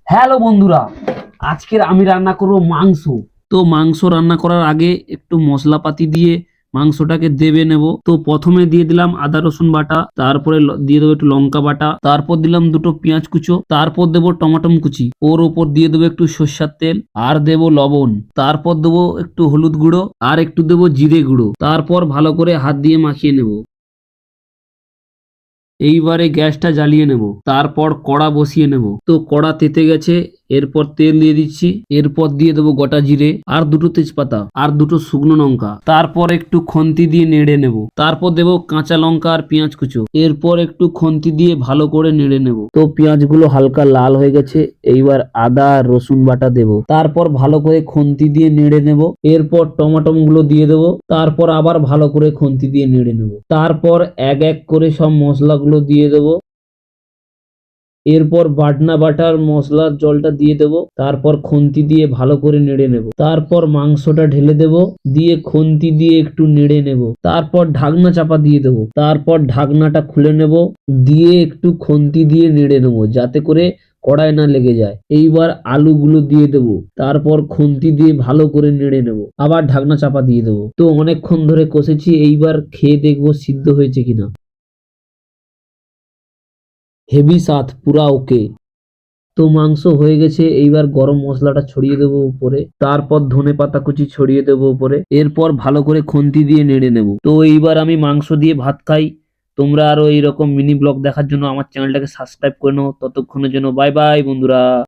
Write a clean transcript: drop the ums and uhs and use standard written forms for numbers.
Hello বন্ধুরা, আজকের আমি রান্না করব মাংস। তো মাংস রান্না করার আগে একটু মশলাপাতি দিয়ে মাংসটাকে দেবে নেব। তো প্রথমে দিয়ে দিলাম আদা রসুন বাটা, তারপরে দিয়ে দেবো একটু লঙ্কা বাটা, তারপর দিলাম দুটো পেঁয়াজ কুচো, তারপর দেবো টমেটো কুচি, ওর ওপর দিয়ে দেবো একটু সর্ষের তেল আর দেবো লবণ, তারপর দেবো একটু হলুদ গুঁড়ো আর একটু দেবো জিরে গুঁড়ো, তারপর ভালো করে হাত দিয়ে মাখিয়ে নেব। এইবারে গ্যাসটা জ্বালিয়ে নেব, তারপর কড়া বসিয়ে নেব। তো কড়া তেতে গেছে, এরপর তেল দিয়ে দিচ্ছি, এরপর দিয়ে দেবো গোটা জিরে আর দুটো তেজপাতা আর দুটো শুকনো লঙ্কা, তারপর একটু খন্তি দিয়ে নেড়ে নেব, তারপর দেবো কাঁচা লঙ্কা আর পেঁয়াজ কুচো, এরপর একটু খন্তি দিয়ে ভালো করে নেড়ে নেব। তো পেঁয়াজগুলো হালকা লাল হয়ে গেছে, এইবার আদা আর রসুন বাটা দেব, তারপর ভালো করে খন্তি দিয়ে নেড়ে নেব। এরপর টমাটম গুলো দিয়ে দেবো, তারপর আবার ভালো করে খন্তি দিয়ে নেড়ে নেব, তারপর এক এক করে সব মশলাগুলো দিয়ে দেবো। এরপর বাটনা বাটার মশলার জলটা দিয়ে দেব, তারপর খন্তি দিয়ে ভালো করে নেড়ে নেব, তারপর মাংসটা ঢেলে দেব, দিয়ে খন্তি দিয়ে একটু নেড়ে নেব, তারপর ঢাকনা চাপা দিয়ে দেব, তারপর ঢাকনাটা খুলে নেব, দিয়ে একটু খন্তি দিয়ে নেড়ে নেব যাতে করে কড়াই না লেগে যায়। এইবার আলুগুলো দিয়ে দেব, তারপর খুন্তি দিয়ে ভালো করে নেড়ে নেব, আবার ঢাকনা চাপা দিয়ে দেবো। তো অনেকক্ষণ ধরে কষেছি, এইবার খেয়ে দেখবো সিদ্ধ হয়েছে কিনা। হেভি স্বাদ, পুরা ওকে। তো মাংস হয়ে গেছে, এইবার গরম মশলাটা ছড়িয়ে দেবো উপরে, তারপর ধনে পাতা কুচি ছড়িয়ে দেবো উপরে, এরপর ভালো করে খুন্তি দিয়ে নেড়ে নেব। তো এইবার আমি মাংস দিয়ে ভাত খাই। তোমরা আরো এইরকম মিনি ব্লগ দেখার জন্য আমার চ্যানেলটাকে সাবস্ক্রাইব করে নাও। ততক্ষণের জন্য বাই বাই বন্ধুরা।